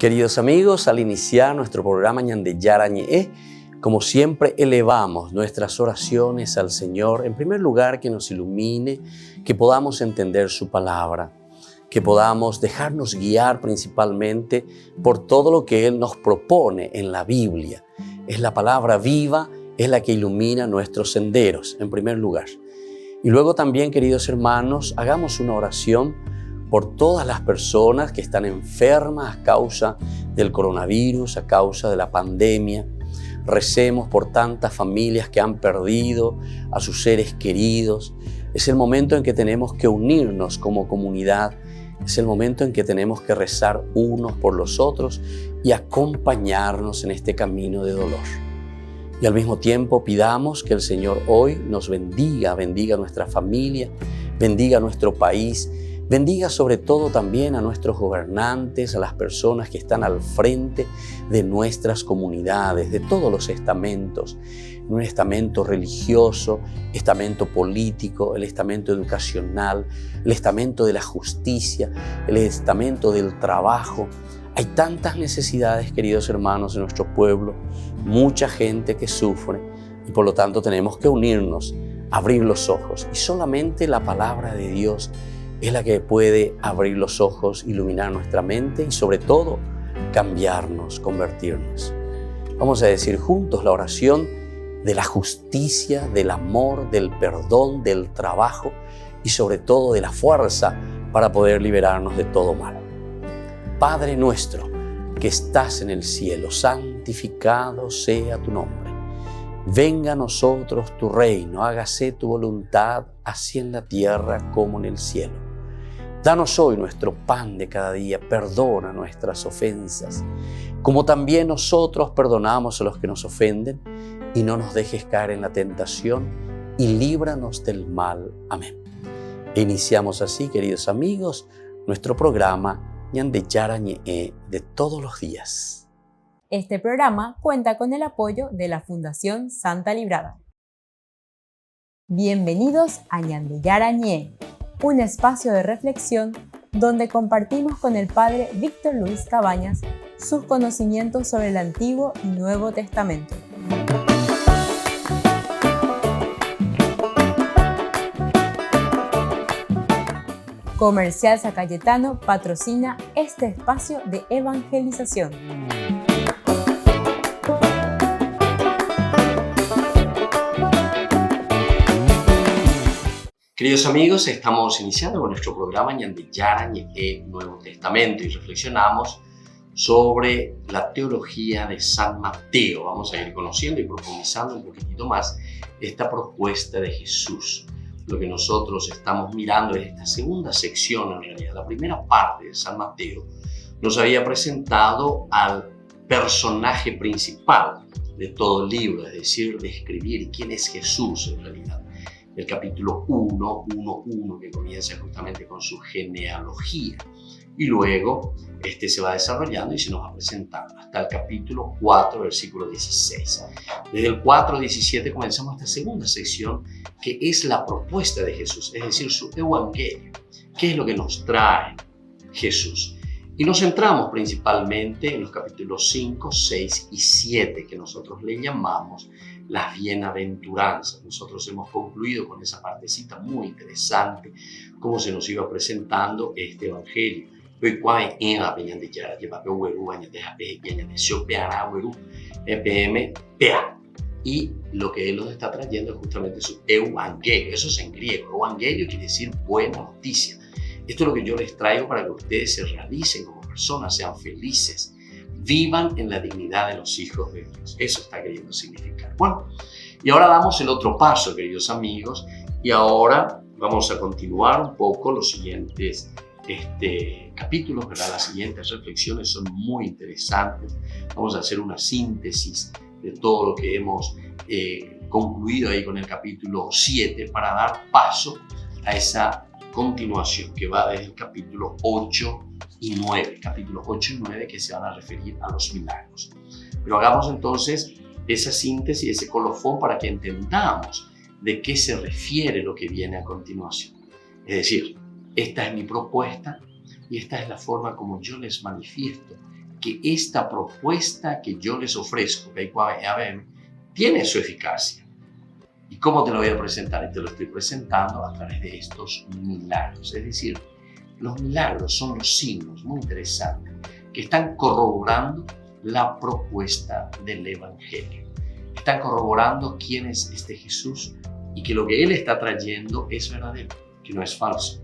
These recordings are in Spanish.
Queridos amigos, al iniciar nuestro programa Ñande Yarañe, como siempre elevamos nuestras oraciones al Señor. En primer lugar, que nos ilumine, que podamos entender su palabra, que podamos dejarnos guiar principalmente por todo lo que Él nos propone en la Biblia. Es la palabra viva, es la que ilumina nuestros senderos, en primer lugar. Y luego también, queridos hermanos, hagamos una oración por todas las personas que están enfermas a causa del coronavirus, a causa de la pandemia. Recemos por tantas familias que han perdido a sus seres queridos. Es el momento en que tenemos que unirnos como comunidad. Es el momento en que tenemos que rezar unos por los otros y acompañarnos en este camino de dolor. Y al mismo tiempo pidamos que el Señor hoy nos bendiga a nuestra familia, bendiga a nuestro país, bendiga sobre todo también a nuestros gobernantes, a las personas que están al frente de nuestras comunidades, de todos los estamentos, un estamento religioso, estamento político, el estamento educacional, el estamento de la justicia, el estamento del trabajo. Hay tantas necesidades, queridos hermanos, en nuestro pueblo, mucha gente que sufre y por lo tanto tenemos que unirnos, abrir los ojos y solamente la palabra de Dios es la que puede abrir los ojos, iluminar nuestra mente y sobre todo cambiarnos, convertirnos. Vamos a decir juntos la oración de la justicia, del amor, del perdón, del trabajo y sobre todo de la fuerza para poder liberarnos de todo mal. Padre nuestro que estás en el cielo, santificado sea tu nombre. Venga a nosotros tu reino, hágase tu voluntad, así en la tierra como en el cielo. Danos hoy nuestro pan de cada día, perdona nuestras ofensas, como también nosotros perdonamos a los que nos ofenden, y no nos dejes caer en la tentación, y líbranos del mal. Amén. E iniciamos así, queridos amigos, nuestro programa Ñande Yarañe de todos los días. Este programa cuenta con el apoyo de la Fundación Santa Librada. Bienvenidos a Ñande Yarañe, un espacio de reflexión donde compartimos con el Padre Víctor Luis Cabañas sus conocimientos sobre el Antiguo y Nuevo Testamento. Comercial San Cayetano patrocina este espacio de evangelización. Queridos amigos, estamos iniciando con nuestro programa Ñande Yarañe Nuevo Testamento y reflexionamos sobre la teología de San Mateo. Vamos a ir conociendo y profundizando un poquitito más esta propuesta de Jesús. Lo que nosotros estamos mirando es esta segunda sección, en realidad. La primera parte de San Mateo nos había presentado al personaje principal de todo el libro, es decir, describir quién es Jesús en realidad. El capítulo 1, que comienza justamente con su genealogía. Y luego se va desarrollando y se nos va presentando hasta el capítulo 4, versículo 16. Desde el 4:17 comenzamos esta segunda sección, que es la propuesta de Jesús, es decir, su evangelio. ¿Qué es lo que nos trae Jesús? Y nos centramos principalmente en los capítulos 5, 6 y 7, que nosotros le llamamos las bienaventuranzas. Nosotros hemos concluido con esa partecita muy interesante, cómo se nos iba presentando este evangelio. Y lo que Él nos está trayendo es justamente su evangelio. Eso es en griego. Evangelio quiere decir buena noticia. Esto es lo que yo les traigo para que ustedes se realicen como personas, sean felices, vivan en la dignidad de los hijos de Dios. Eso está queriendo significar. Bueno, y ahora damos el otro paso, queridos amigos, y ahora vamos a continuar un poco los siguientes capítulos, ¿verdad? Las siguientes reflexiones son muy interesantes. Vamos a hacer una síntesis de todo lo que hemos concluido ahí con el capítulo 7 para dar paso a esa continuación que va desde el capítulo 8 y 9, capítulos 8 y 9 que se van a referir a los milagros. Pero hagamos entonces esa síntesis, ese colofón para que entendamos de qué se refiere lo que viene a continuación. Es decir, esta es mi propuesta y esta es la forma como yo les manifiesto que esta propuesta que yo les ofrezco, tiene su eficacia. ¿Y cómo te lo voy a presentar? Y te lo estoy presentando a través de estos milagros. Es decir, los milagros son los signos muy interesantes que están corroborando la propuesta del Evangelio. Están corroborando quién es este Jesús y que lo que Él está trayendo es verdadero, que no es falso.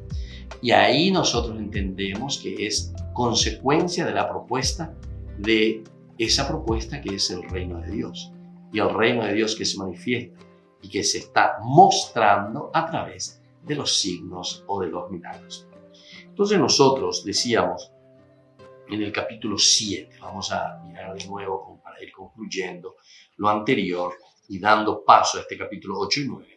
Y ahí nosotros entendemos que es consecuencia de la propuesta, de esa propuesta que es el reino de Dios. Y el reino de Dios que se manifiesta y que se está mostrando a través de los signos o de los milagros. Entonces nosotros decíamos en el capítulo 7, vamos a mirar de nuevo para ir concluyendo lo anterior y dando paso a este capítulo 8 y 9.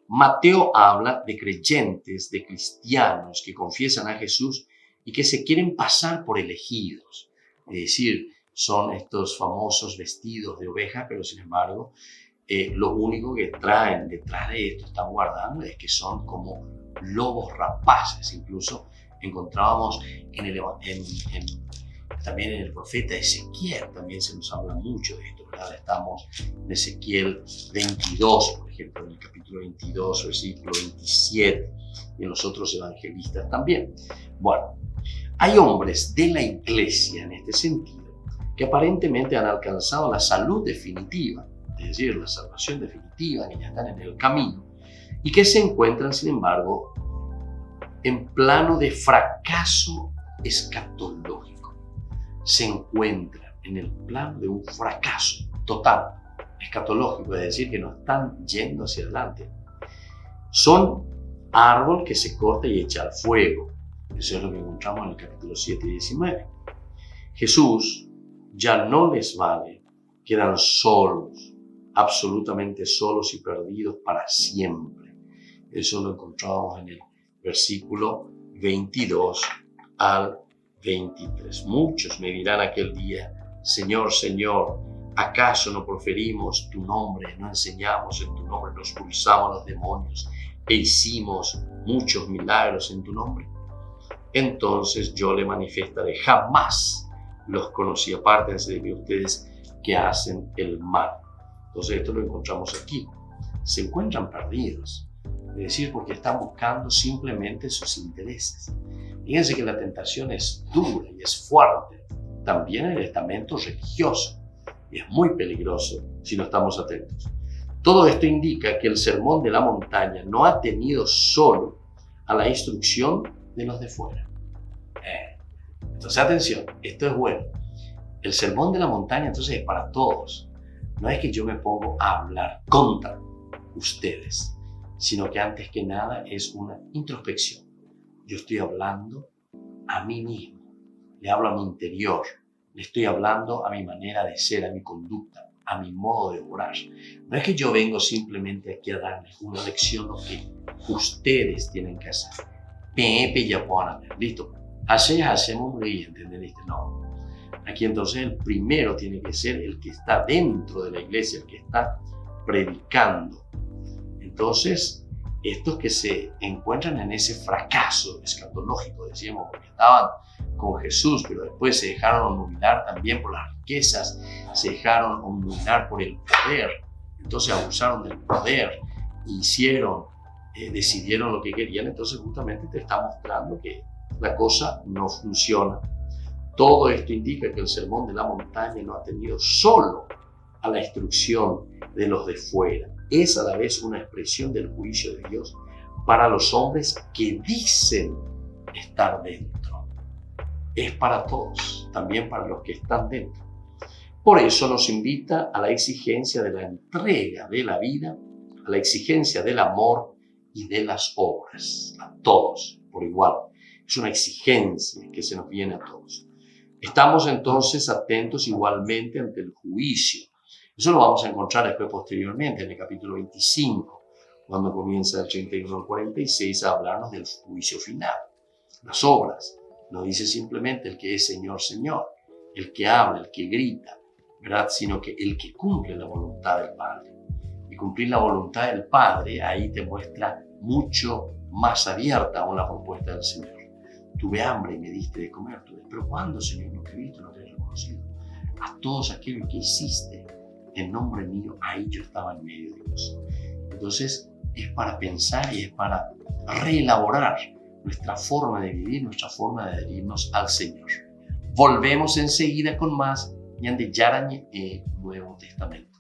Mateo habla de creyentes, de cristianos que confiesan a Jesús y que se quieren pasar por elegidos. Es decir, son estos famosos vestidos de oveja, pero sin embargo, lo único que traen detrás de esto, están guardando, es que son como lobos rapaces. Incluso encontrábamos también en el profeta Ezequiel, también se nos habla mucho de esto, ¿verdad? Estamos en Ezequiel 22, por ejemplo, en el capítulo 22, versículo 27, y en los otros evangelistas también. Bueno, hay hombres de la iglesia en este sentido que aparentemente han alcanzado la salud definitiva, es decir, la salvación definitiva, que ya están en el camino, y que se encuentran, sin embargo, en plano de fracaso escatológico. Se encuentran en el plano de un fracaso total, escatológico, es decir, que no están yendo hacia adelante. Son árbol que se corta y echa al fuego. Eso es lo que encontramos en el capítulo 7 y 19. Jesús ya no les vale, quedan solos, absolutamente solos y perdidos para siempre. Eso lo encontramos en el versículo 22 al 23. Muchos me dirán aquel día: Señor, Señor, ¿acaso no proferimos tu nombre, no enseñamos en tu nombre, no expulsamos los demonios e hicimos muchos milagros en tu nombre? Entonces yo le manifestaré: jamás los conocí, apártense de mí ustedes que hacen el mal. Entonces esto lo encontramos aquí. Se encuentran perdidos, es decir, porque están buscando simplemente sus intereses. Fíjense que la tentación es dura y es fuerte, también en el estamento religioso, y es muy peligroso si no estamos atentos. Todo esto indica que el sermón de la montaña no ha tenido solo a la instrucción de los de fuera. Entonces, atención, esto es bueno. El sermón de la montaña entonces es para todos. No es que yo me pongo a hablar contra ustedes, sino que antes que nada es una introspección. Yo estoy hablando a mí mismo, le hablo a mi interior, le estoy hablando a mi manera de ser, a mi conducta, a mi modo de obrar. No es que yo vengo simplemente aquí a darles una lección lo que ustedes tienen que hacer. Pepe ya puedan ver, listo. Así hacemos muy bien, ¿entendiste? No. Aquí entonces el primero tiene que ser el que está dentro de la iglesia, el que está predicando. Entonces, estos que se encuentran en ese fracaso escatológico, decíamos, porque estaban con Jesús, pero después se dejaron dominar también por las riquezas, se dejaron dominar por el poder, entonces abusaron del poder, decidieron lo que querían. Entonces justamente te está mostrando que la cosa no funciona. Todo esto indica que el sermón de la montaña no ha tenido solo a la instrucción de los de fuera, es a la vez una expresión del juicio de Dios para los hombres que dicen estar dentro. Es para todos, también para los que están dentro. Por eso nos invita a la exigencia de la entrega de la vida, a la exigencia del amor y de las obras, a todos por igual. Es una exigencia que se nos viene a todos. Estamos entonces atentos igualmente ante el juicio. Eso lo vamos a encontrar después posteriormente en el capítulo 25, cuando comienza el 31 al 46 a hablarnos del juicio final. Las obras, no dice simplemente el que es Señor, Señor, el que habla, el que grita, ¿verdad? Sino que el que cumple la voluntad del Padre. Y cumplir la voluntad del Padre ahí te muestra mucho más abierta aún la propuesta del Señor. Tuve hambre y me diste de comer. Pero ¿cuándo, Señor? No te he visto, no te he reconocido. a todos aquellos que hiciste en nombre mío, ahí yo estaba en medio de ellos. Entonces es para pensar y es para reelaborar nuestra forma de vivir, nuestra forma de adherirnos al Señor. Volvemos enseguida con más Ñande Yarañe Nuevo Testamento.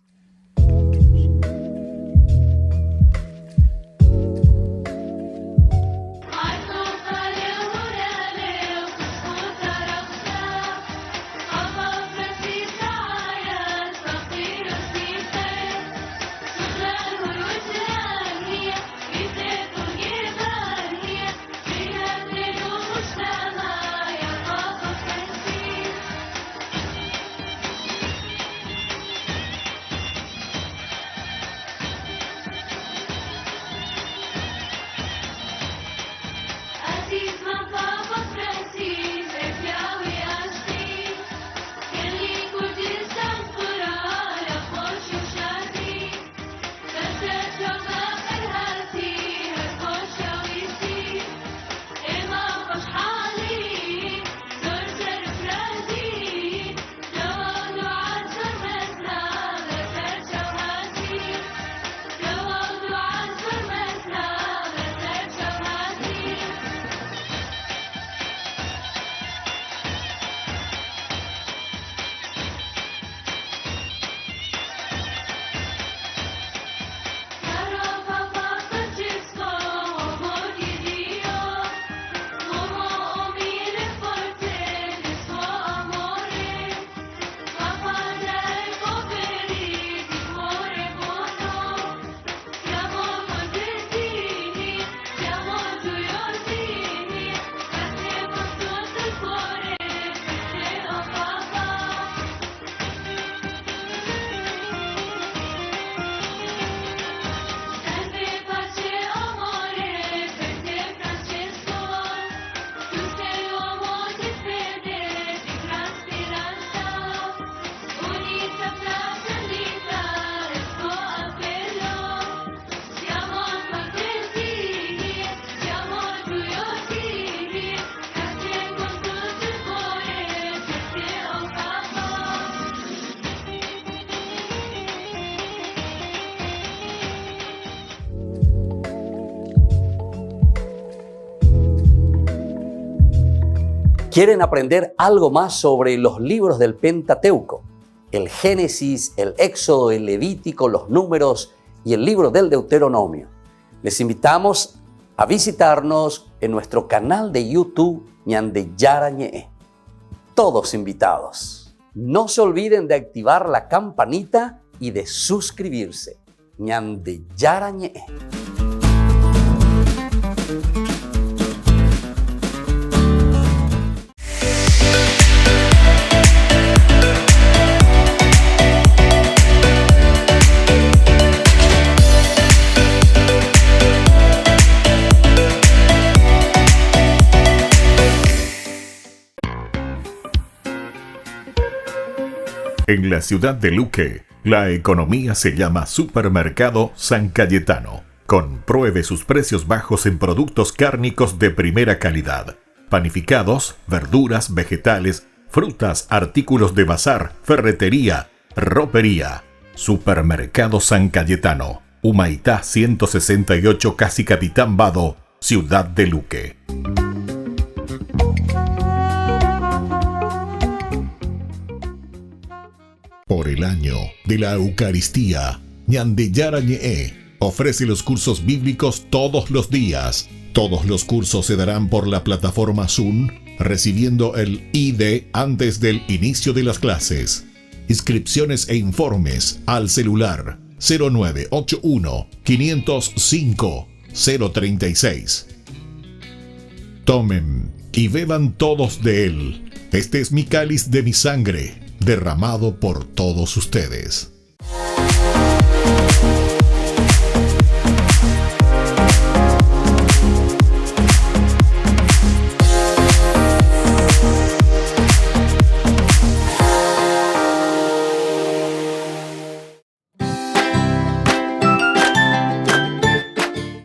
¿Quieren aprender algo más sobre los libros del Pentateuco? El Génesis, el Éxodo, el Levítico, los Números y el libro del Deuteronomio. Les invitamos a visitarnos en nuestro canal de YouTube Ñande Yarañe. Todos invitados. No se olviden de activar la campanita y de suscribirse. Ñande Yarañe. En la ciudad de Luque, la economía se llama Supermercado San Cayetano. Compruebe sus precios bajos en productos cárnicos de primera calidad. Panificados, verduras, vegetales, frutas, artículos de bazar, ferretería, ropería. Supermercado San Cayetano, Humaitá 168, Casi Capitán Vado, ciudad de Luque. Por el año de la Eucaristía, Ñande Yarañe ofrece los cursos bíblicos todos los días. Todos los cursos se darán por la plataforma Zoom, recibiendo el ID antes del inicio de las clases. Inscripciones e informes al celular 0981 505 036. Tomen y beban todos de él. Este es mi cáliz de mi sangre, derramado por todos ustedes.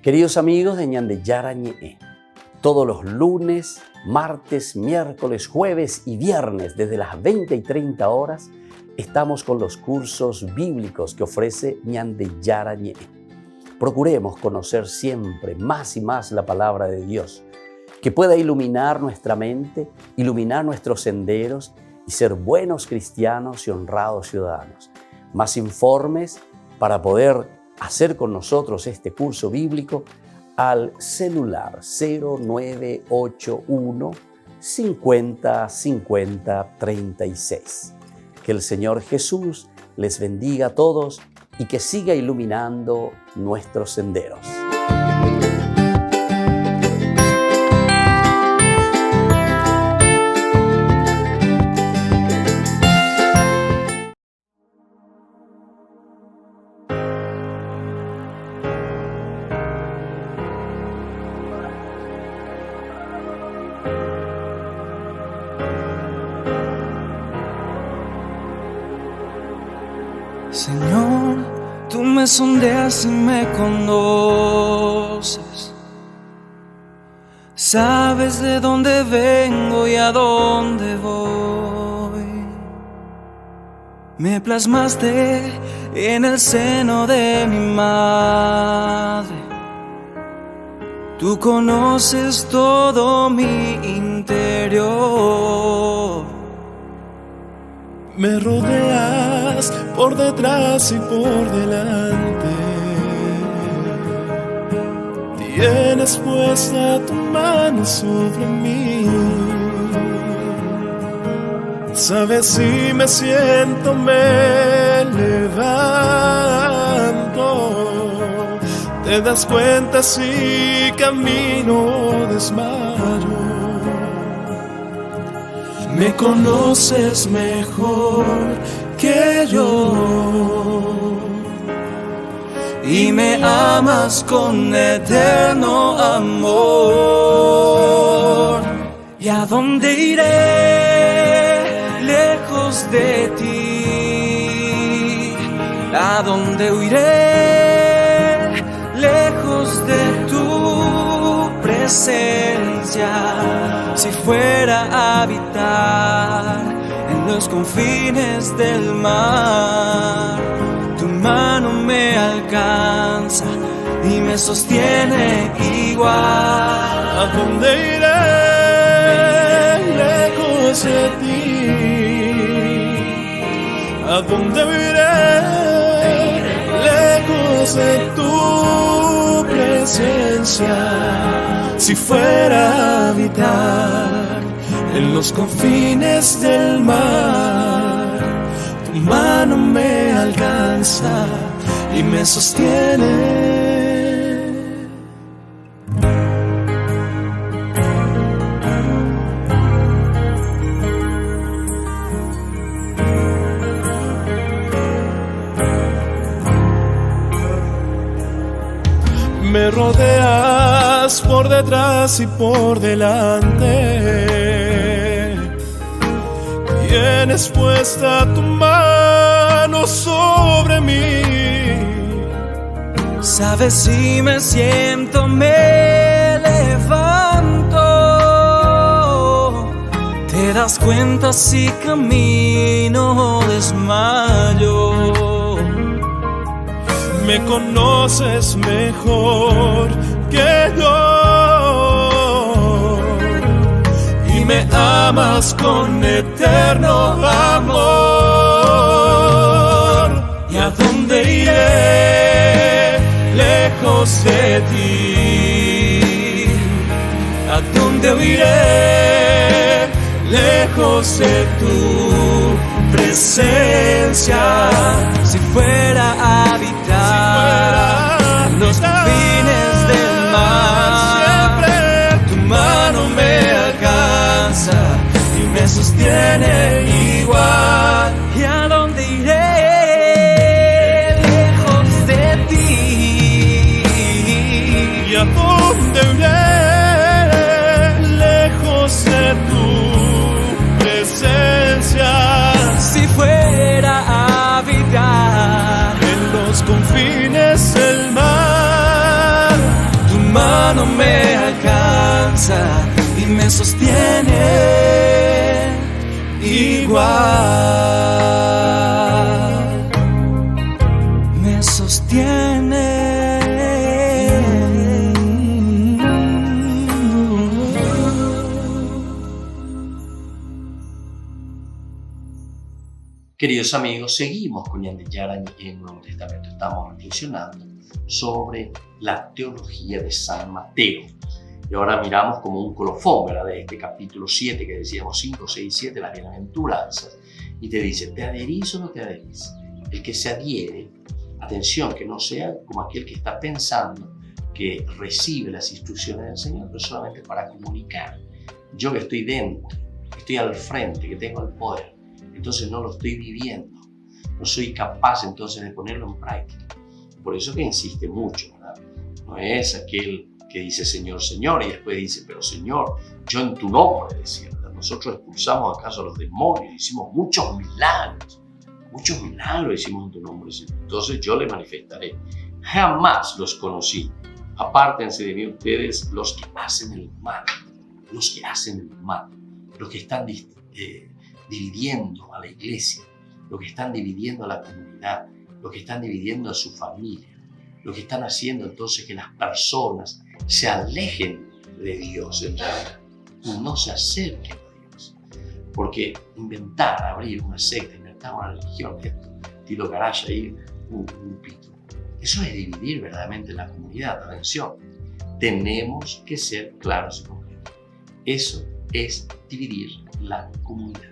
Queridos amigos de Ñande Yarañe, todos los lunes, martes, miércoles, jueves y viernes desde las 20 y 30 horas estamos con los cursos bíblicos que ofrece Ñande Yarañé. Procuremos conocer siempre más y más la palabra de Dios, que pueda iluminar nuestra mente, iluminar nuestros senderos y ser buenos cristianos y honrados ciudadanos. Más informes para poder hacer con nosotros este curso bíblico al celular 0981 50 50 36. Que el Señor Jesús les bendiga a todos y que siga iluminando nuestros senderos. Señor, tú me sondeas y me conoces. Sabes de dónde vengo y a dónde voy. Me plasmaste en el seno de mi madre. Tú conoces todo mi interior. Me rodeas por detrás y por delante. Tienes puesta tu mano sobre mí. Sabes si me siento, me levanto. Te das cuenta si camino desmayo. Me conoces mejor que yo y me amas con eterno amor. ¿Y a dónde iré lejos de ti? ¿A dónde huiré lejos de tu presencia? Si fuera a habitar en los confines del mar, tu mano me alcanza y me sostiene igual. ¿A dónde iré lejos de ti? ¿A dónde iré lejos de tu presencia? Si fuera a habitar en los confines del mar, tu mano me alcanza y me sostiene. Me rodeas por detrás y por delante. Tienes puesta tu mano sobre mí. Sabes si me siento, me levanto. Te das cuenta si camino desmayo. Me conoces mejor que yo y me amas con eterno amor. ¿Y a dónde iré lejos de ti? ¿A dónde huiré lejos de tu presencia? Si fuera a habitar en los confines del mar, tu mano me alcanza y me sostiene igual. ¿Y a dónde iré lejos de ti? ¿Y a dónde iré lejos de tu presencia? Si fuera a habitar en los confines del mar, tu mano me alcanza y me sostiene igual. Queridos amigos, seguimos con Ñande Yarañe en el Nuevo Testamento. Estamos reflexionando sobre la teología de San Mateo. Y ahora miramos como un colofón, ¿verdad?, de este capítulo 7 que decíamos 5, 6, 7, las bienaventuranzas. Y te dice, ¿te adherís o no te adherís? El que se adhiere, atención, que no sea como aquel que está pensando que recibe las instrucciones del Señor, pero solamente para comunicar. Yo que estoy dentro, que estoy al frente, que tengo el poder, entonces no lo estoy viviendo. No soy capaz entonces de ponerlo en práctica. Por eso que insiste mucho, ¿verdad? No es aquel que dice Señor, Señor, y después dice, pero Señor, yo en tu nombre, decía, ¿verdad? Nosotros expulsamos acaso a los demonios, hicimos muchos milagros hicimos en tu nombre, Señor. Entonces yo le manifestaré. Jamás los conocí. Apártense de mí ustedes los que hacen el mal, los que están dividiendo a la iglesia, los que están dividiendo a la comunidad, los que están dividiendo a su familia, los que están haciendo entonces que las personas se alejen de Dios en realidad y no se acerquen a Dios. Porque abrir una secta, inventar una religión, tiro garage ahí, un pito, eso es dividir verdaderamente la comunidad. Atención, tenemos que ser claros y concretos. Eso es dividir la comunidad.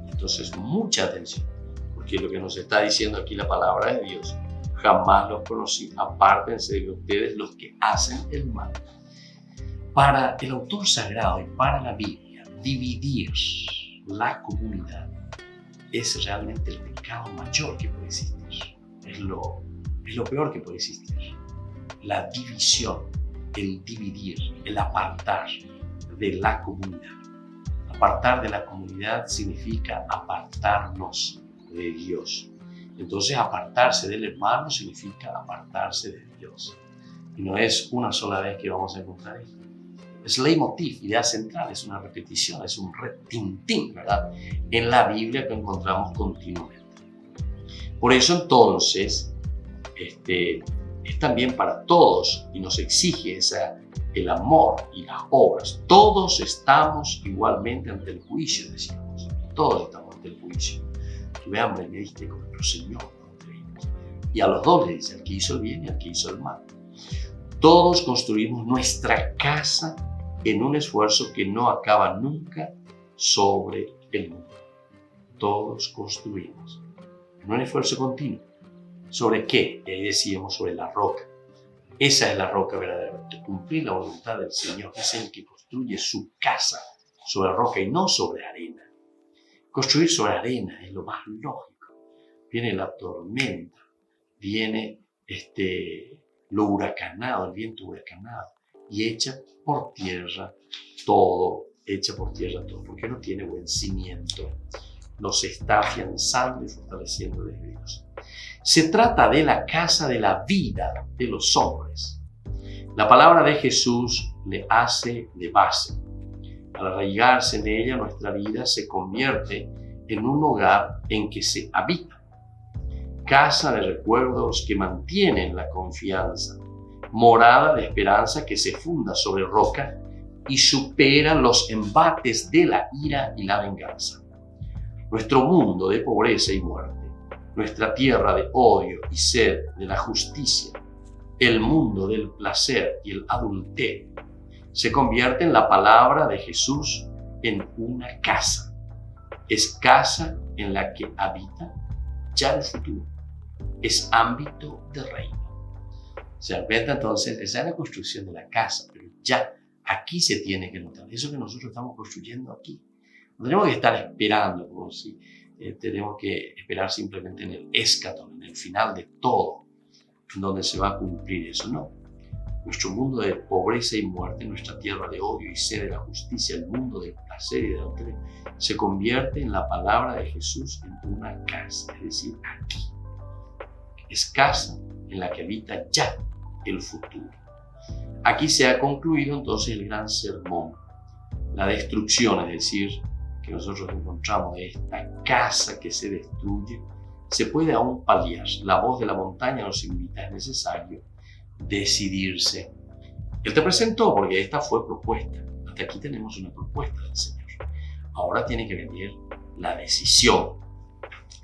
Entonces, mucha atención, porque lo que nos está diciendo aquí la palabra de Dios, jamás los conocí, apártense de ustedes los que hacen el mal. Para el autor sagrado y para la Biblia, dividir la comunidad es realmente el pecado mayor que puede existir. Es lo peor que puede existir. La división, el dividir, el apartar de la comunidad. Apartar de la comunidad significa apartarnos de Dios. Entonces, apartarse del hermano significa apartarse de Dios. Y no es una sola vez que vamos a encontrar esto. Es leitmotiv, idea central, es una repetición, es un retintín, ¿verdad?, en la Biblia que encontramos continuamente. Por eso, entonces, es también para todos y nos exige el amor y las obras. Todos estamos igualmente ante el juicio, decíamos. Todos estamos ante el juicio. Tuve hambre, me diste con nuestro Señor. Y a los dos le dice, al que hizo el bien y al que hizo el mal. Todos construimos nuestra casa en un esfuerzo que no acaba nunca sobre el mundo. Todos construimos en un esfuerzo continuo. ¿Sobre qué? Y ahí decíamos sobre la roca. Esa es la roca verdaderamente. Cumplir la voluntad del Señor es el que construye su casa sobre roca y no sobre arena. Construir sobre arena es lo más lógico. Viene la tormenta, viene lo huracanado, el viento huracanado, y echa por tierra todo, porque no tiene buen cimiento. Nos está afianzando y fortaleciendo desde Dios. Se trata de la casa de la vida de los hombres. La palabra de Jesús le hace de base. Al arraigarse en ella, nuestra vida se convierte en un hogar en que se habita. Casa de recuerdos que mantienen la confianza. Morada de esperanza que se funda sobre roca y supera los embates de la ira y la venganza. Nuestro mundo de pobreza y muerte, nuestra tierra de odio y sed de la justicia, el mundo del placer y el adulterio, se convierte en la palabra de Jesús en una casa. Es casa en la que habita ya el futuro. Es ámbito de reino. Se advierte entonces, esa es la construcción de la casa, pero ya aquí se tiene que notar. Eso que nosotros estamos construyendo aquí. No tenemos que estar esperando como si tenemos que esperar simplemente en el escatón, en el final de todo, donde se va a cumplir eso. No. Nuestro mundo de pobreza y muerte, nuestra tierra de odio y sed de la justicia, el mundo del placer y del adulterio, se convierte en la palabra de Jesús en una casa, es decir, aquí. Es casa en la que habita ya el futuro. Aquí se ha concluido entonces el gran sermón, la destrucción, es decir, que nosotros encontramos de esta casa que se destruye, se puede aún paliar. La voz de la montaña nos invita, es necesario decidirse. Él te presentó porque esta fue propuesta. Hasta aquí tenemos una propuesta del Señor. Ahora tiene que venir la decisión.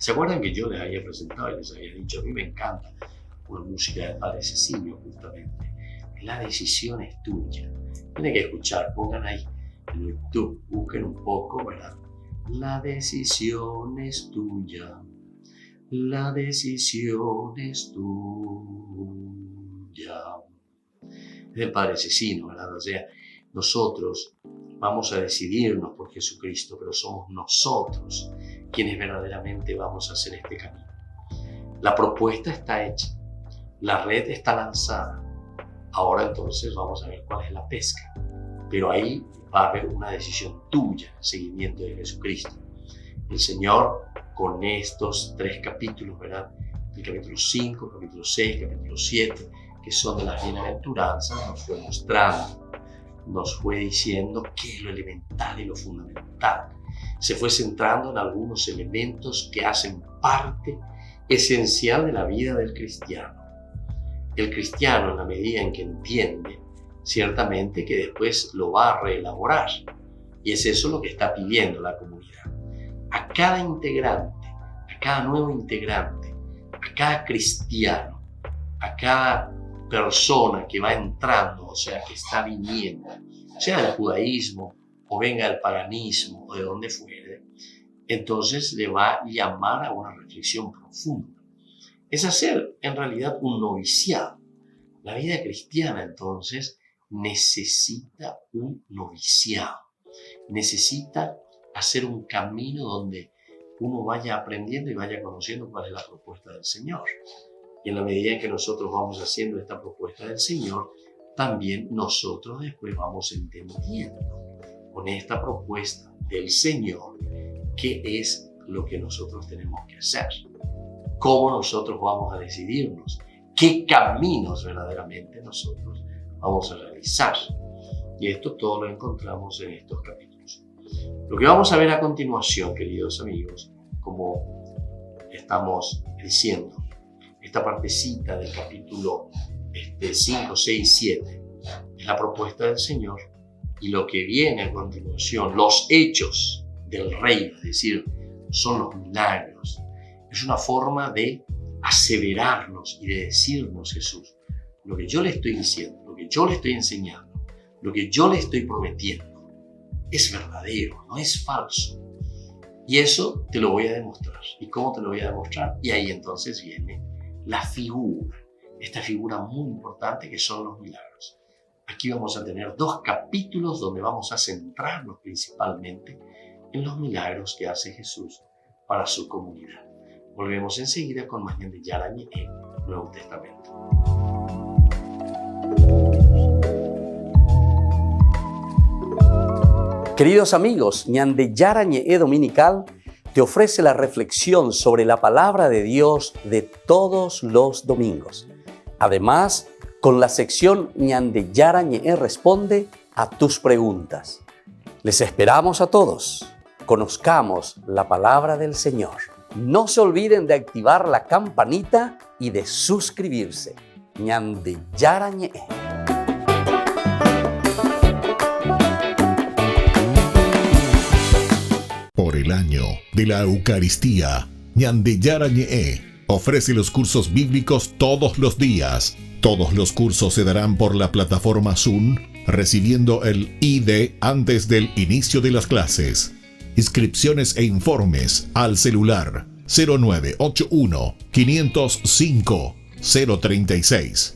¿Se acuerdan que yo les había presentado y les había dicho, a mí me encanta una música del Padre Cecilio, justamente? La decisión es tuya. Tienen que escuchar, pongan ahí en YouTube, busquen un poco, ¿verdad? La decisión es tuya. La decisión es tuya. Es del Padre Cecilio, ¿verdad? O sea, nosotros vamos a decidirnos por Jesucristo, pero somos nosotros quienes verdaderamente vamos a hacer este camino. La propuesta está hecha, la red está lanzada. Ahora entonces vamos a ver cuál es la pesca. Pero ahí va a haber una decisión tuya en el seguimiento de Jesucristo. El Señor, con estos 3 capítulos, ¿verdad? El capítulo 5, capítulo 6, capítulo 7, que son de las bienaventuranzas, nos fue mostrando, nos fue diciendo qué es lo elemental y lo fundamental. Se fue centrando en algunos elementos que hacen parte esencial de la vida del cristiano. El cristiano, en la medida en que entiende, ciertamente que después lo va a reelaborar. Y es eso lo que está pidiendo la comunidad. A cada integrante, a cada nuevo integrante, a cada cristiano, a cada persona que va entrando, o sea, que está viniendo, sea del judaísmo o venga del paganismo o de donde fuere, entonces le va a llamar a una reflexión profunda. Es hacer en realidad un noviciado. La vida cristiana entonces necesita un noviciado, necesita hacer un camino donde uno vaya aprendiendo y vaya conociendo cuál es la propuesta del Señor. Y en la medida en que nosotros vamos haciendo esta propuesta del Señor, también nosotros después vamos entendiendo con esta propuesta del Señor qué es lo que nosotros tenemos que hacer, cómo nosotros vamos a decidirnos, qué caminos verdaderamente nosotros vamos a realizar. Y esto todo lo encontramos en estos capítulos. Lo que vamos a ver a continuación, queridos amigos, como estamos diciendo, esta partecita del capítulo 5, 6, 7 es la propuesta del Señor, y lo que viene a continuación, los hechos del reino, es decir, son los milagros. Es una forma de aseverarnos y de decirnos, Jesús, lo que yo le estoy diciendo, lo que yo le estoy enseñando, lo que yo le estoy prometiendo, es verdadero, no es falso. Y eso te lo voy a demostrar. ¿Y cómo te lo voy a demostrar? Y ahí entonces viene la figura, esta figura muy importante que son los milagros. Aquí vamos a tener 2 capítulos donde vamos a centrarnos principalmente en los milagros que hace Jesús para su comunidad. Volvemos enseguida con más de Yarañe en Nuevo Testamento. Queridos amigos, Ñande Yarañe Dominical te ofrece la reflexión sobre la palabra de Dios de todos los domingos. Además, con la sección Ñande Yarañe responde a tus preguntas. Les esperamos a todos. Conozcamos la palabra del Señor. No se olviden de activar la campanita y de suscribirse. Ñande Yarañe. Por el año de la Eucaristía, Ñande Yarañe ofrece los cursos bíblicos todos los días. Todos los cursos se darán por la plataforma Zoom, recibiendo el ID antes del inicio de las clases. Inscripciones e informes al celular 0981 505 036.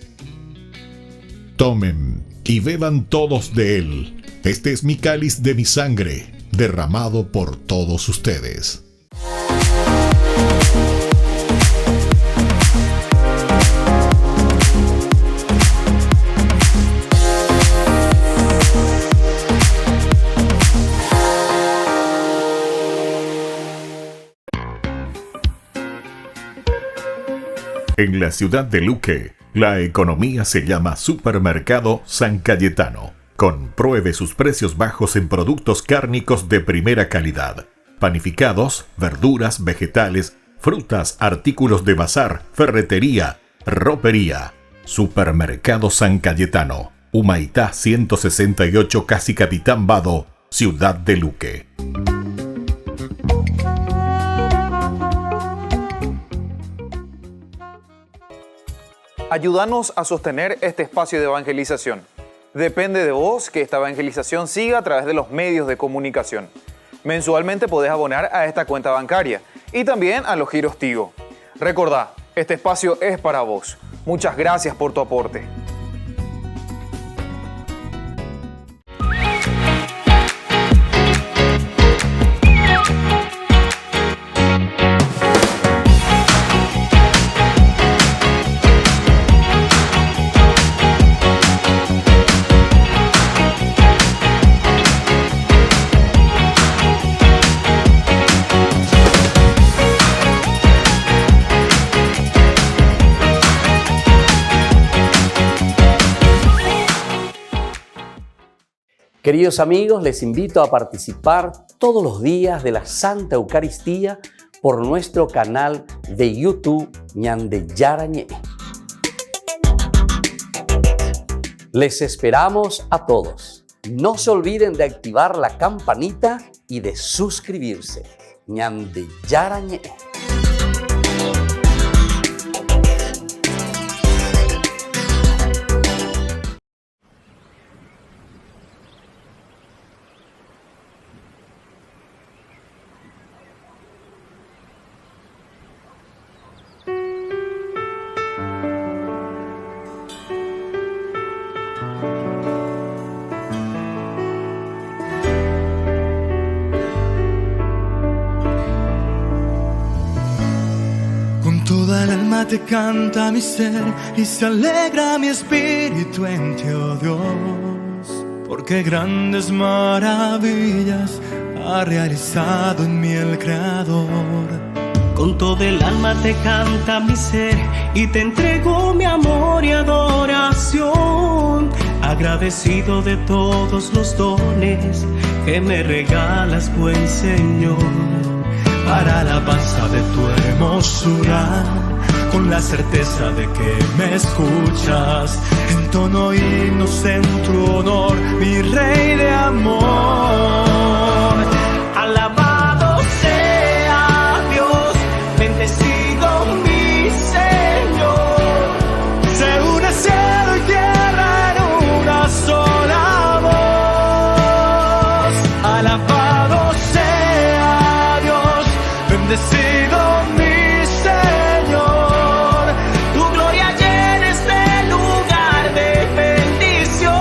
Tomen y beban todos de él. Este es mi cáliz de mi sangre, derramado por todos ustedes. En la ciudad de Luque, la economía se llama Supermercado San Cayetano. Compruebe sus precios bajos en productos cárnicos de primera calidad. Panificados, verduras, vegetales, frutas, artículos de bazar, ferretería, ropería. Supermercado San Cayetano. Humaitá 168, Casi Capitán Vado, Ciudad de Luque. Ayúdanos a sostener este espacio de evangelización. Depende de vos que esta evangelización siga a través de los medios de comunicación. Mensualmente podés abonar a esta cuenta bancaria y también a los giros Tigo. Recordá, este espacio es para vos. Muchas gracias por tu aporte. Queridos amigos, les invito a participar todos los días de la Santa Eucaristía por nuestro canal de YouTube Ñande Yarañé. Les esperamos a todos. No se olviden de activar la campanita y de suscribirse. Ñande Yarañé. Toda el alma te canta mi ser y se alegra mi espíritu en ti, oh Dios, porque grandes maravillas ha realizado en mí el Creador. Con todo el alma te canta mi ser y te entrego mi amor y adoración, agradecido de todos los dones que me regalas, buen Señor. Para alabanza de tu hermosura, con la certeza de que me escuchas, entono himnos en tu honor, mi Rey de amor. Alabado sea Dios, bendecido mi Señor. Se une cielo y tierra en una sola voz. Alabado sea Dios, bendecido mi Señor, tu gloria llena este lugar de bendición.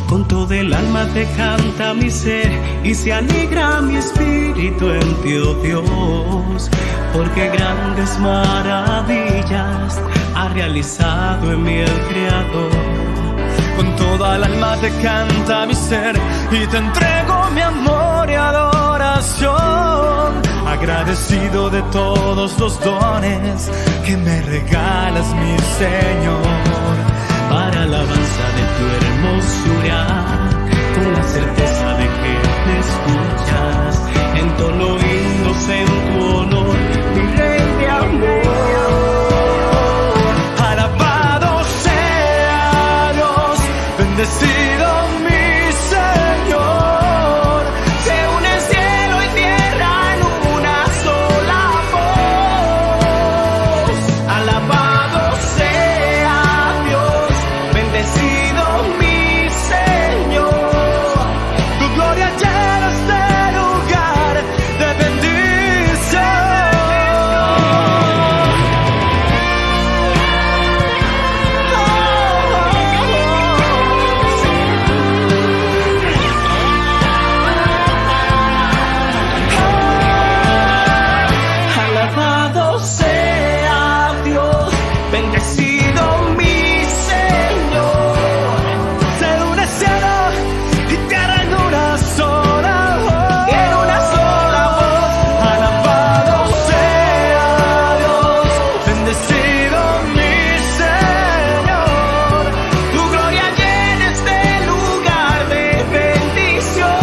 Con todo el alma te canta mi ser y se alegra mi espíritu en ti, oh Dios, porque grandes maravillas ha realizado en mí el Creador. Con toda el alma te canta mi ser y te entrego mi amor y adoración, agradecido de todos los dones que me regalas, mi Señor. Para alabanza de tu hermosura, con la certeza de que me escuchas, entono himnos en tu honor, mi Rey de amor. Alabado sea Dios, bendecido mi Señor. Se une cielo y tierra en una sola voz. Alabado sea Dios, bendecido mi Señor. Tu gloria llena este lugar de bendición. Alabado sea Dios, bendecido mi Señor. Se une cielo y tierra en una sola voz. En una sola voz. Alabado sea Dios, bendecido mi Señor. Tu gloria llena este lugar de bendición.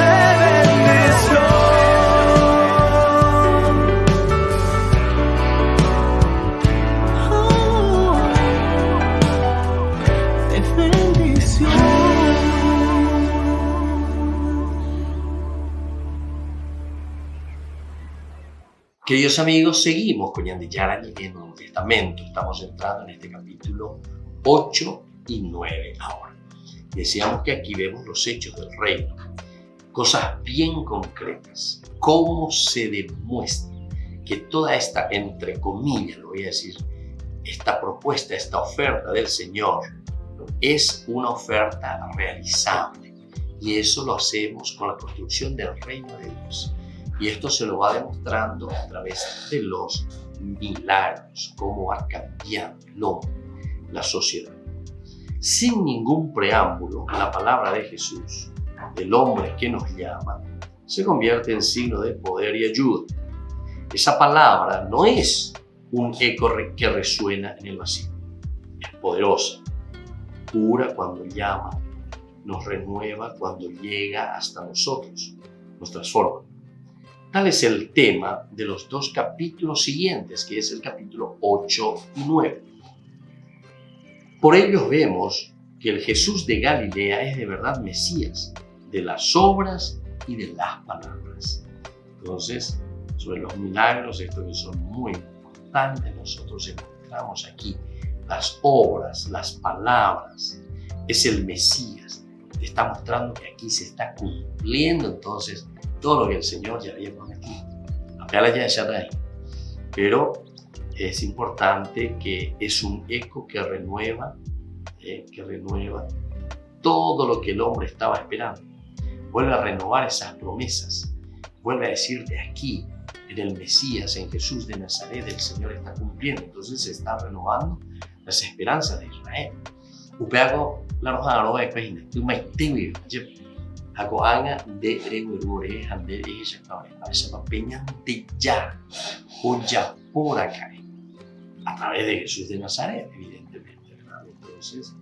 De bendición. Queridos amigos, seguimos con Ñande Yarañe en el Nuevo Testamento. Estamos entrando en este capítulo 8 y 9 ahora. Decíamos que aquí vemos los hechos del reino, cosas bien concretas, cómo se demuestra que toda esta, entre comillas, lo voy a decir, esta propuesta, esta oferta del Señor es una oferta realizable, y eso lo hacemos con la construcción del reino de Dios. Y esto se lo va demostrando a través de los milagros, cómo va cambiando el hombre, la sociedad. Sin ningún preámbulo, la palabra de Jesús, del hombre que nos llama, se convierte en signo de poder y ayuda. Esa palabra no es un eco que resuena en el vacío. Es poderosa, pura cuando llama, nos renueva cuando llega hasta nosotros, nos transforma. Tal es el tema de los dos capítulos siguientes, que es el capítulo 8 y 9. Por ellos vemos que el Jesús de Galilea es de verdad Mesías, de las obras y de las palabras. Entonces, sobre los milagros, estos que son muy importantes, nosotros encontramos aquí las obras, las palabras. Es el Mesías. Te está mostrando que aquí se está cumpliendo entonces todo lo que el Señor ya había prometido. Apela ya de ahí. Pero es importante que es un eco que renueva todo lo que el hombre estaba esperando. Vuelve a renovar esas promesas. Vuelve a decirte aquí, en el Mesías, en Jesús de Nazaret, el Señor está cumpliendo. Entonces se está renovando las esperanzas de Israel. Upeago la roja no es que tú me tengo Ako anga de regurure hande ella cabeza se va peñante ya o ya por acá a través de Jesús de Nazaret, evidentemente, ¿verdad? Entonces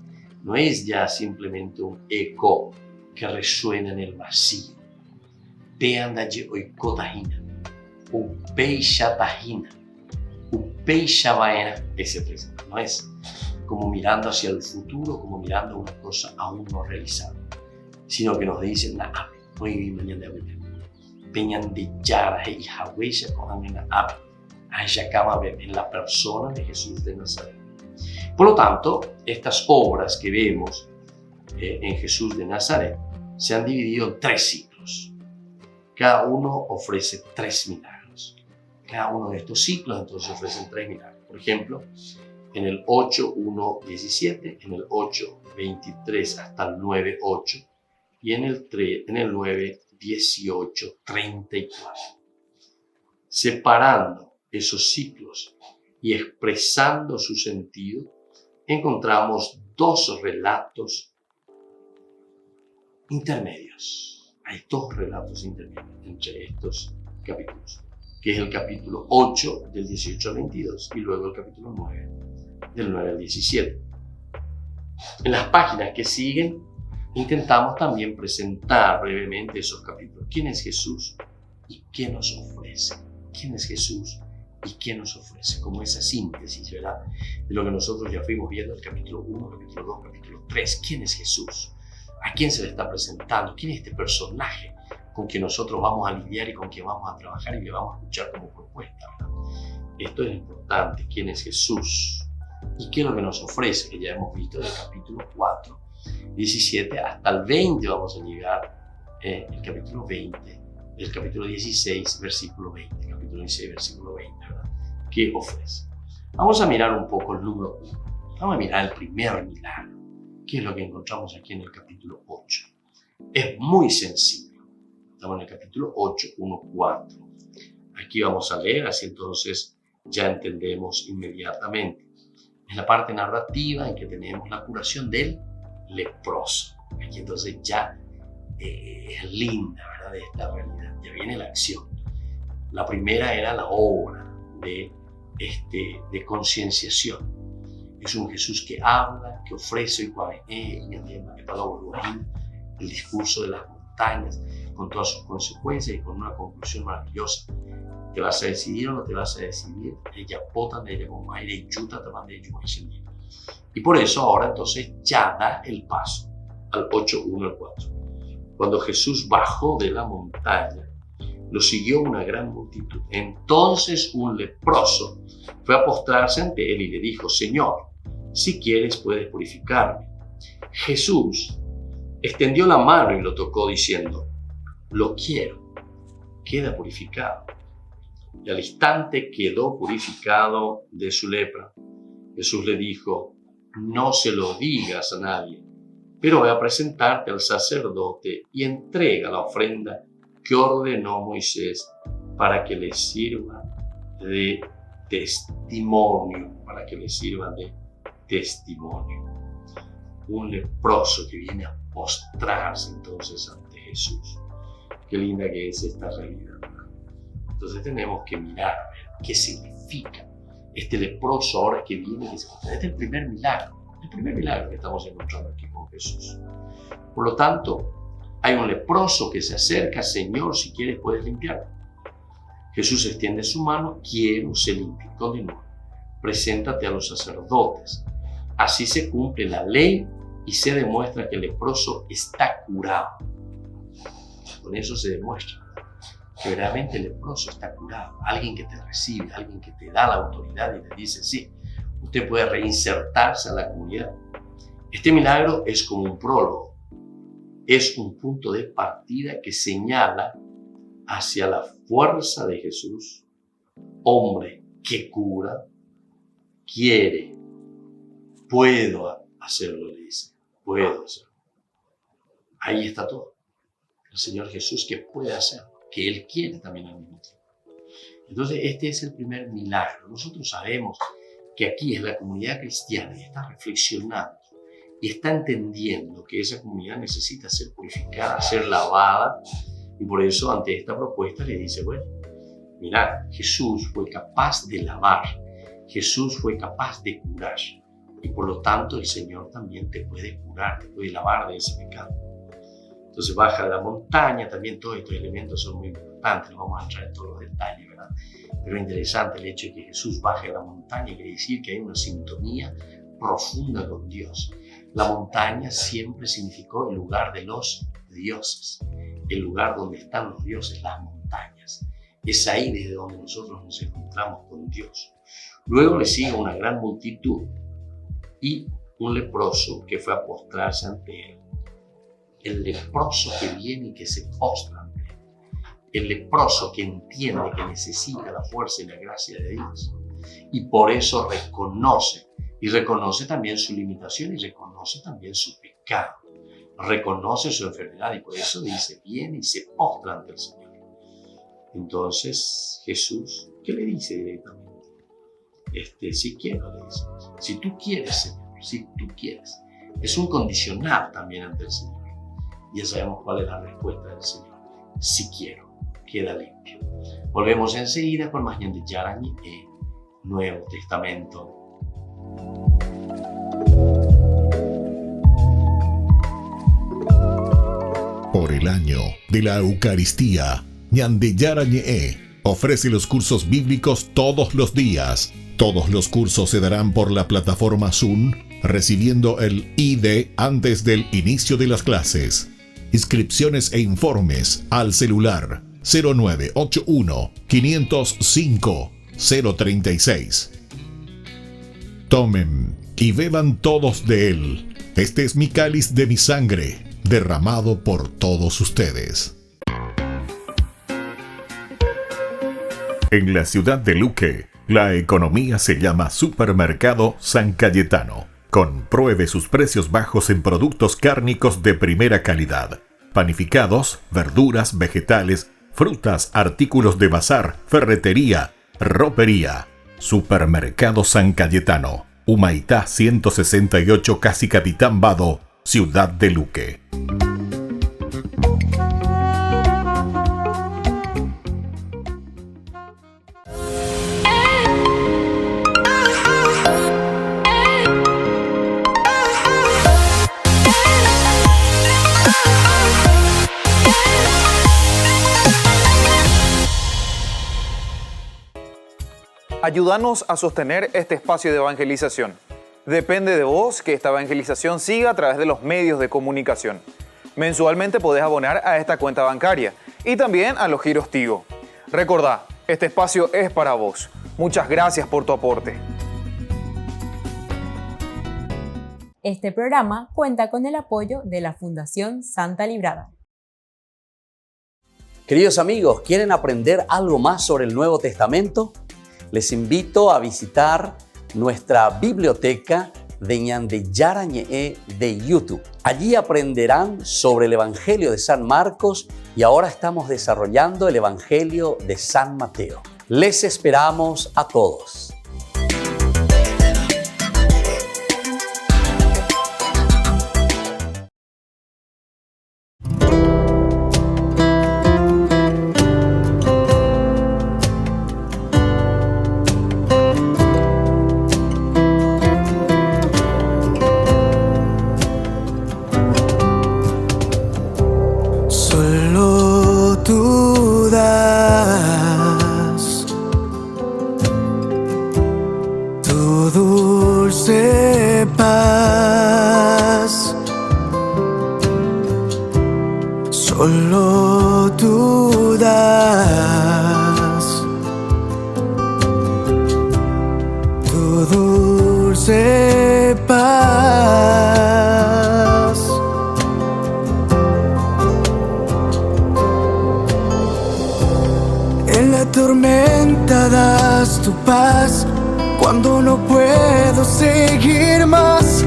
no es ya simplemente un eco que resuena en el vacío. Te anda ye oiko tajina, upeisha tajina, upeisha vaina, ese presente. No es como mirando hacia el futuro, como mirando una cosa aún no realizada, sino que nos dicen na ave, no hay mañana de abuela. Peñan de yara y haweisha cojan en la ave, a ella cama en la persona de Jesús de Nazaret. Por lo tanto, estas obras que vemos en Jesús de Nazaret se han dividido en 3 ciclos. Cada uno ofrece 3 milagros. Cada uno de estos ciclos entonces ofrecen 3 milagros. Por ejemplo, en el 8:1-17, en el 8:23 hasta el 9:8 y en el 9:18-34. Separando esos ciclos y expresando su sentido, encontramos 2 relatos intermedios. Hay 2 relatos intermedios entre estos capítulos, que es el capítulo 8 del 18 al 22 y luego el capítulo 9 del 9 al 17. En las páginas que siguen intentamos también presentar brevemente esos capítulos. ¿Quién es Jesús y qué nos ofrece? ¿Quién es Jesús y qué nos ofrece? Como esa síntesis, ¿verdad? De lo que nosotros ya fuimos viendo el capítulo 1, capítulo 2, capítulo 3. ¿Quién es Jesús? ¿A quién se le está presentando? ¿Quién es este personaje con quien nosotros vamos a lidiar y con quien vamos a trabajar y que vamos a escuchar como propuesta, ¿verdad? Esto es importante. ¿Quién es Jesús? ¿Y qué es lo que nos ofrece? Que ya hemos visto del capítulo 4, 17 hasta el 20 vamos a llegar, el capítulo 20, el capítulo 16, versículo 20, capítulo 16, versículo 20, ¿verdad? ¿Qué ofrece? Vamos a mirar un poco el número 1. Vamos a mirar el primer milagro. ¿Qué es lo que encontramos aquí en el capítulo 8? Es muy sencillo. Estamos en el capítulo 8, 1, 4. Aquí vamos a leer, así entonces ya entendemos inmediatamente. Es la parte narrativa en que tenemos la curación del leproso. Aquí entonces ya es linda, ¿verdad? De esta realidad. Ya viene la acción. La primera era la obra de concienciación. Es un Jesús que habla, que ofrece el discurso de las montañas con todas sus consecuencias y con una conclusión maravillosa. ¿Te vas a decidir o no te vas a decidir? Ella pota de ella como aire y yuta también de ella. Y por eso ahora entonces ya da el paso al 8:1 al 4. Cuando Jesús bajó de la montaña, lo siguió una gran multitud. Entonces un leproso fue a postrarse ante él y le dijo: Señor, si quieres puedes purificarme. Jesús extendió la mano y lo tocó diciendo: lo quiero, queda purificado. Y al instante quedó purificado de su lepra. Jesús le dijo: no se lo digas a nadie, pero ve a presentarte al sacerdote y entrega la ofrenda que ordenó Moisés para que le sirva de testimonio, Un leproso que viene a postrarse entonces ante Jesús. Qué linda que es esta realidad. Entonces tenemos que mirar a ver qué significa este leproso ahora que viene. Este es el primer milagro que estamos encontrando aquí con Jesús. Por lo tanto, hay un leproso que se acerca: Señor, si quieres puedes limpiarme. Jesús extiende su mano: quiero, se limpia. Continúa: preséntate a los sacerdotes. Así se cumple la ley y se demuestra que el leproso está curado. Con eso se demuestra que verdaderamente el leproso está curado. Alguien que te recibe, alguien que te da la autoridad y te dice: sí, usted puede reinsertarse a la comunidad. Este milagro es como un prólogo, es un punto de partida que señala hacia la fuerza de Jesús, hombre que cura, quiere, puedo hacerlo, le dice, puedo hacerlo. Ahí está todo. El Señor Jesús que puede hacerlo, que Él quiere también al mismo tiempo. Entonces este es el primer milagro. Nosotros sabemos que aquí es la comunidad cristiana y está reflexionando y está entendiendo que esa comunidad necesita ser purificada, ser lavada, y por eso ante esta propuesta le dice: bueno, mira, Jesús fue capaz de lavar, Jesús fue capaz de curar, y por lo tanto el Señor también te puede curar, te puede lavar de ese pecado. Entonces baja de la montaña, también todos estos elementos son muy importantes, no vamos a entrar en todos los detalles, ¿verdad? Pero es interesante el hecho de que Jesús baje de la montaña, quiere decir que hay una sintonía profunda con Dios. La montaña siempre significó el lugar de los dioses, el lugar donde están los dioses, las montañas. Es ahí desde donde nosotros nos encontramos con Dios. Luego le sigue una gran multitud y un leproso que fue a postrarse ante él. El leproso que viene y que se postra ante él. El leproso que entiende que necesita la fuerza y la gracia de Dios. Y por eso reconoce. Y reconoce también su limitación y reconoce también su pecado. Reconoce su enfermedad y por eso dice: viene y se postra ante el Señor. Entonces Jesús, ¿qué le dice directamente? Si quiero, le dice. Si tú quieres, Señor, si tú quieres. Es un condicional también ante el Señor. Ya sabemos cuál es la respuesta del Señor. Si quiero, queda limpio. Volvemos enseguida con más Ñande Yarañe en Nuevo Testamento. Por el año de la Eucaristía, Ñande Yarañe ofrece los cursos bíblicos todos los días. Todos los cursos se darán por la plataforma Zoom, recibiendo el ID antes del inicio de las clases. Inscripciones e informes al celular 0981 505 036. Tomen y beban todos de él. Este es mi cáliz de mi sangre, derramado por todos ustedes. En la ciudad de Luque, la economía se llama Supermercado San Cayetano. Compruebe sus precios bajos en productos cárnicos de primera calidad. Panificados, verduras, vegetales, frutas, artículos de bazar, ferretería, ropería. Supermercado San Cayetano. Humaitá 168, Casi Capitán Vado, ciudad de Luque. Ayúdanos a sostener este espacio de evangelización. Depende de vos que esta evangelización siga a través de los medios de comunicación. Mensualmente podés abonar a esta cuenta bancaria y también a los giros Tigo. Recordá, este espacio es para vos. Muchas gracias por tu aporte. Este programa cuenta con el apoyo de la Fundación Santa Librada. Queridos amigos, ¿quieren aprender algo más sobre el Nuevo Testamento? Les invito a visitar nuestra biblioteca de Ñande Yarañe de YouTube. Allí aprenderán sobre el Evangelio de San Marcos y ahora estamos desarrollando el Evangelio de San Mateo. Les esperamos a todos. Solo tú das tu dulce paz. Solo tú das tu dulce paz. En la tormenta das tu paz, cuando no puedo seguir más.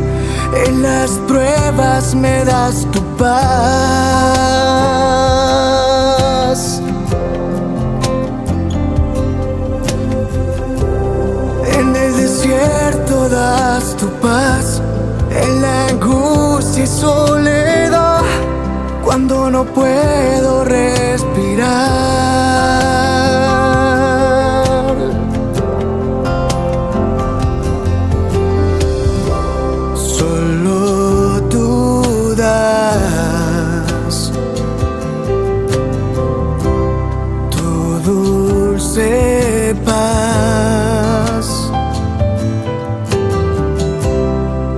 En las pruebas me das tu paz. En el desierto das tu paz, en la angustia y soledad, cuando no puedo respirar. Solo tú das tu dulce paz.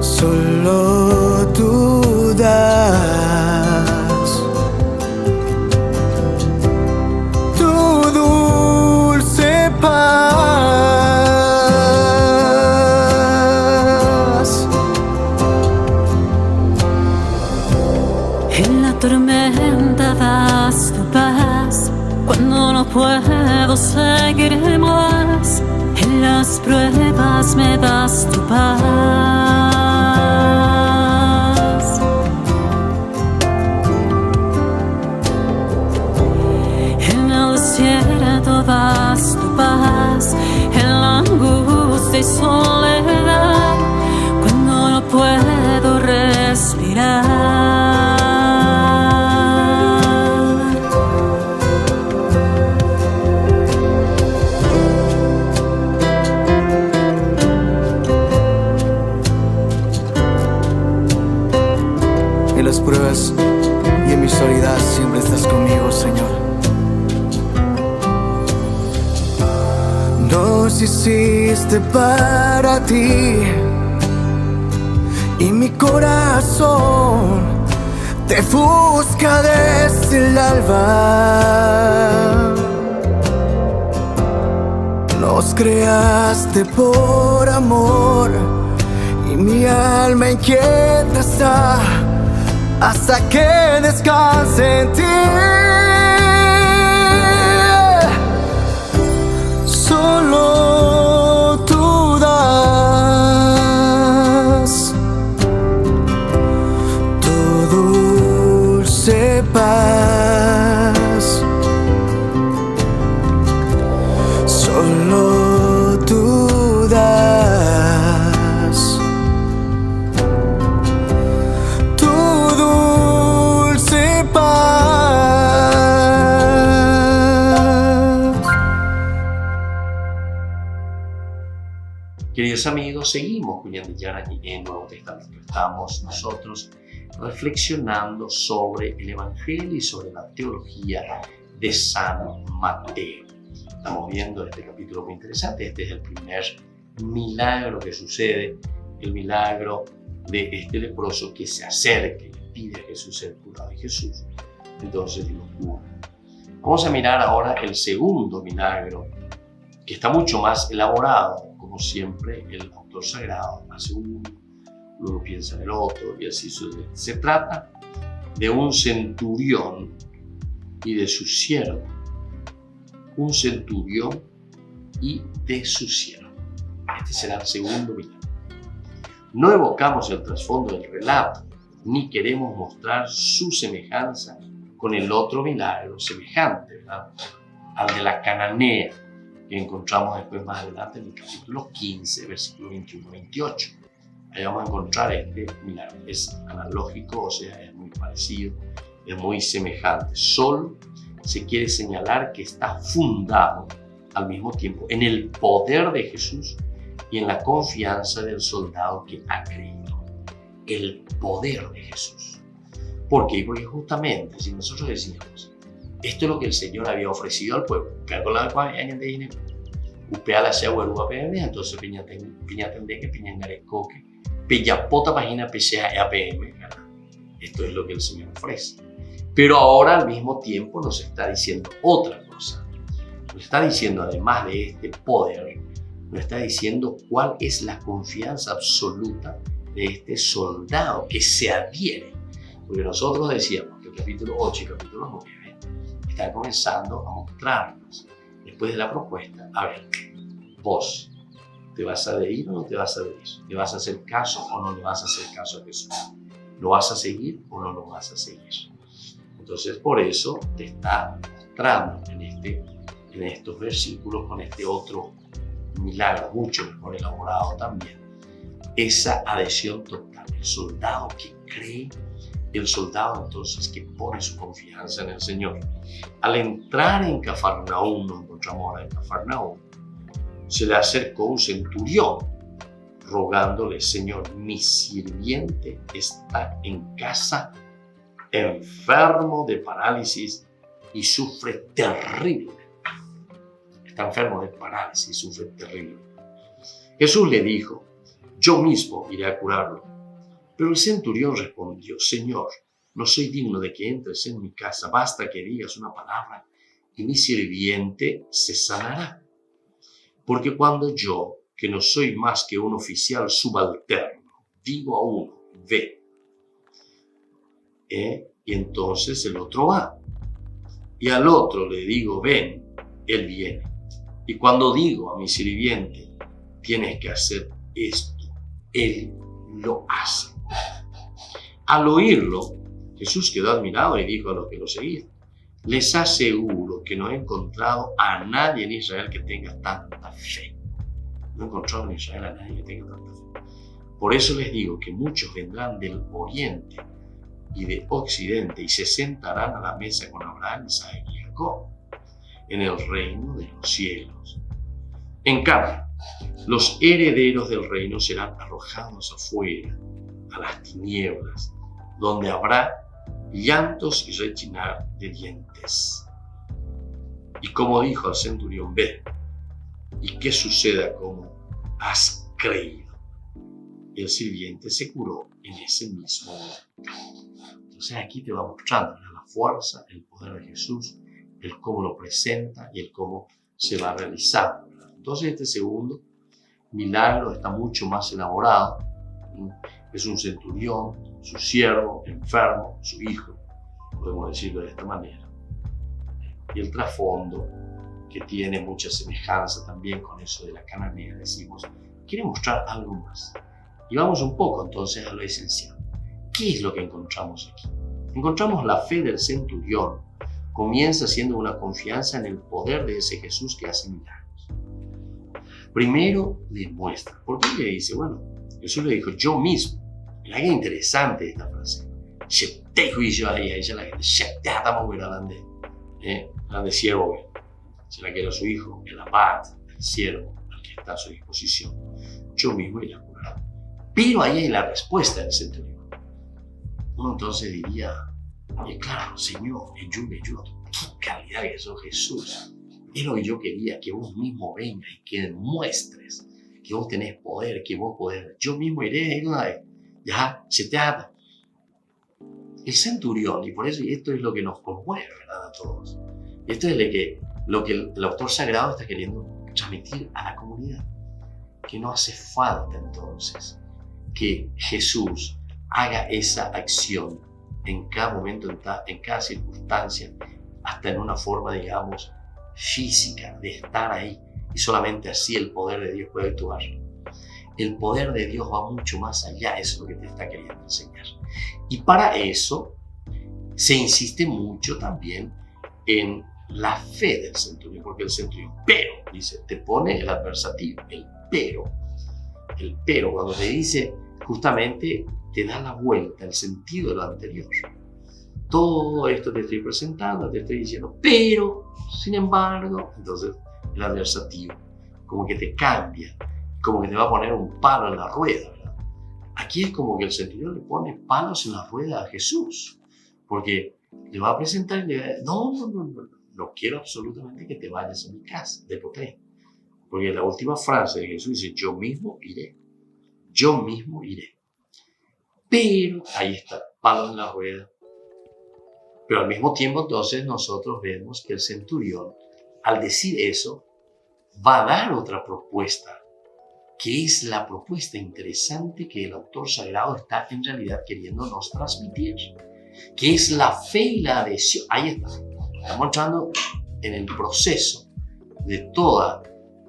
Solo tú das tu dulce paz. En la tormenta das tu paz, cuando no puedo seguir más. En las pruebas me das tu paz. En el desierto das tu paz, en la angustia y soledad, cuando no puedo respirar. En las pruebas y en mi soledad siempre estás conmigo, Señor. Nos hiciste para ti y mi corazón te busca desde el alba. Nos creaste por amor y mi alma inquieta está hasta que descanse en ti. Solo tú das tu dulce paz. Solo tú das tu dulce paz. Queridos amigos, seguimos con Ñande Yarañe en el Nuevo Testamento. Estamos nosotros reflexionando sobre el Evangelio y sobre la teología de San Mateo. Estamos viendo este capítulo muy interesante. Este es el primer milagro que sucede, el milagro de este leproso que se acerca y le pide a Jesús ser curado. Y Jesús entonces lo cura. Vamos a mirar ahora el segundo milagro, que está mucho más elaborado. Como siempre, el autor sagrado hace uno, luego piensa en el otro y así sucede. Se trata de un centurión y de su siervo. Un centurión y de su siervo. Este será el segundo milagro. No evocamos el trasfondo del relato, ni queremos mostrar su semejanza con el otro milagro semejante, ¿verdad?, al de la cananea, que encontramos después más adelante en el capítulo 15, versículo 21-28. Ahí vamos a encontrar este milagro. Es analógico, o sea, es muy parecido, es muy semejante. Solo se quiere señalar que está fundado al mismo tiempo en el poder de Jesús y en la confianza del soldado que ha creído. El poder de Jesús. ¿Por qué? Porque justamente si nosotros decíamos, esto es lo que el Señor había ofrecido al pueblo, entonces esto es lo que el Señor ofrece. Pero ahora al mismo tiempo nos está diciendo otra cosa. Nos está diciendo, además de este poder, nos está diciendo cuál es la confianza absoluta de este soldado que se adhiere. Porque nosotros decíamos que el capítulo 8 y el capítulo 9 están comenzando a mostrarnos, después de la propuesta, a ver, vos, ¿te vas a adherir o no te vas a adherir? ¿Le vas a hacer caso o no le vas a hacer caso a Jesús? ¿Lo vas a seguir o no lo vas a seguir? Entonces, por eso te está mostrando en estos versículos, con este otro milagro, mucho mejor elaborado también, esa adhesión total. El soldado que cree, el soldado entonces que pone su confianza en el Señor. Al entrar en Cafarnaúm, nos encontramos ahora en Cafarnaúm, se le acercó un centurión rogándole, Señor, mi sirviente está en casa, enfermo de parálisis y sufre terrible. Está enfermo de parálisis y sufre terrible. Jesús le dijo, yo mismo iré a curarlo. Pero el centurión respondió, Señor, no soy digno de que entres en mi casa, basta que digas una palabra y mi sirviente se sanará. Porque cuando yo, que no soy más que un oficial subalterno, digo a uno, ve, y entonces el otro va. Y al otro le digo, ven, él viene. Y cuando digo a mi sirviente, tienes que hacer esto, él lo hace. Al oírlo, Jesús quedó admirado y dijo a los que lo seguían, les aseguro que no he encontrado a nadie en Israel que tenga tanta fe. No he encontrado en Israel a nadie que tenga tanta fe. Por eso les digo que muchos vendrán del oriente y de occidente y se sentarán a la mesa con Abraham, Isaac y Jacob en el reino de los cielos. En cambio, los herederos del reino serán arrojados afuera, a las tinieblas, donde habrá llantos y rechinar de dientes. Y como dijo al centurión, ve, y que suceda como has creído. El sirviente se curó en ese mismo momento. Entonces aquí te va mostrando la fuerza, el poder de Jesús, el cómo lo presenta y el cómo se va realizando, ¿verdad? Entonces este segundo milagro está mucho más elaborado. Es un centurión, su siervo, enfermo, su hijo, podemos decirlo de esta manera. Y el trasfondo, que tiene mucha semejanza también con eso de la cananea, decimos, quiere mostrar algo más. Y vamos un poco entonces a lo esencial. ¿Qué es lo que encontramos aquí? Encontramos la fe del centurión. Comienza siendo una confianza en el poder de ese Jesús que hace milagros. Primero le muestra. ¿Por qué le dice? Bueno, Jesús le dijo, yo mismo. Mira qué interesante esta frase. Te juicio ahí dice la gente. Estamos muy grande. Grande siervo. Si la que era su hijo, el abad, el siervo, al que está a su disposición. Yo mismo iré a curar. Pero ahí hay la respuesta del centurión. Uno entonces diría, claro, Señor, yo me ayudo. Qué calidad que sos Jesús. Es lo que yo quería, que vos mismo vengas y que demuestres que vos tenés poder, que vos podés. Yo mismo iré ahí una vez. Ya, se te ata. El centurión, y por eso y esto es lo que nos conmueve, ¿verdad? A todos. Esto es lo que el autor sagrado está queriendo transmitir a la comunidad. Que no hace falta entonces que Jesús haga esa acción en cada momento, en cada circunstancia, hasta en una forma, digamos, física de estar ahí, y solamente así el poder de Dios puede actuar. El poder de Dios va mucho más allá, eso es lo que te está queriendo enseñar. Y para eso se insiste mucho también en la fe del centurión, porque el centurión, pero, dice, te pone el adversativo, el pero, cuando te dice, justamente te da la vuelta, el sentido de lo anterior. Todo esto te estoy presentando, te estoy diciendo, pero, sin embargo, entonces el adversativo, como que te cambia, como que te va a poner un palo en la rueda, ¿verdad? Aquí es como que el centurión le pone palos en la rueda a Jesús, porque le va a presentar y le va a decir, no quiero absolutamente que te vayas a mi casa, de poder. Porque la última frase de Jesús dice, yo mismo iré. Pero, ahí está, palo en la rueda. Pero al mismo tiempo, entonces, nosotros vemos que el centurión, al decir eso, va a dar otra propuesta, que es la propuesta interesante que el autor sagrado está en realidad queriéndonos transmitir, que es la fe y la adhesión. Ahí está. Estamos entrando en el proceso de toda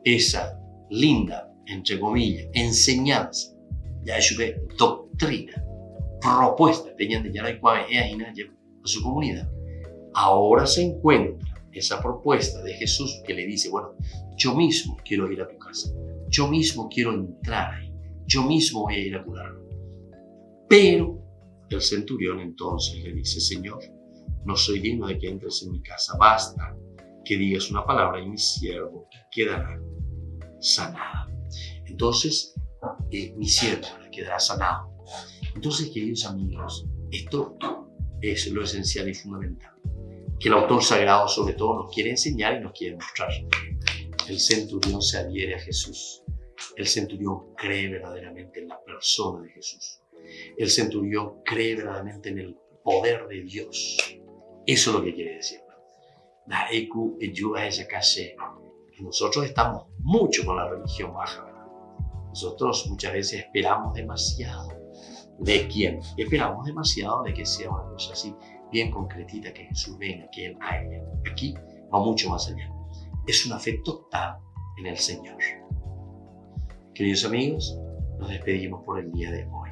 esa linda, entre comillas, enseñanza, ya es doctrina, propuesta, a su comunidad. Ahora se encuentra esa propuesta de Jesús que le dice, bueno, yo mismo quiero ir a tu casa, yo mismo quiero entrar ahí, yo mismo voy a ir a curarlo. Pero el centurión entonces le dice, Señor, no soy digno de que entres en mi casa, basta que digas una palabra y mi siervo quedará sanado. Entonces, mi siervo quedará sanado. Entonces, queridos amigos, esto es lo esencial y fundamental, que el autor sagrado sobre todo nos quiere enseñar y nos quiere mostrar. El centurión se adhiere a Jesús. El centurión cree verdaderamente en la persona de Jesús. El centurión cree verdaderamente en el poder de Dios. Eso es lo que quiere decir. Que nosotros estamos mucho con la religión baja, ¿verdad? Nosotros muchas veces esperamos demasiado. ¿De quién? Esperamos demasiado de que sea una cosa así, bien concretita, que Jesús venga, que Él haga. Aquí va mucho más allá. Es una fe total en el Señor. Queridos amigos, nos despedimos por el día de hoy.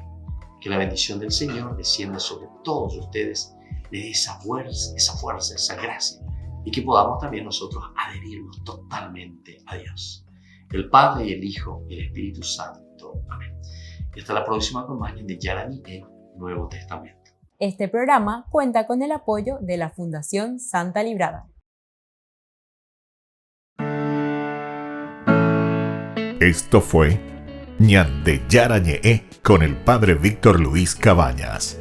Que la bendición del Señor descienda sobre todos ustedes, le dé esa fuerza, esa gracia, y que podamos también nosotros adherirnos totalmente a Dios, el Padre y el Hijo y el Espíritu Santo. Amén. Y hasta la próxima con más de Yarani en Nuevo Testamento. Este programa cuenta con el apoyo de la Fundación Santa Librada. Esto fue Ñande Yarañe con el Padre Víctor Luis Cabañas.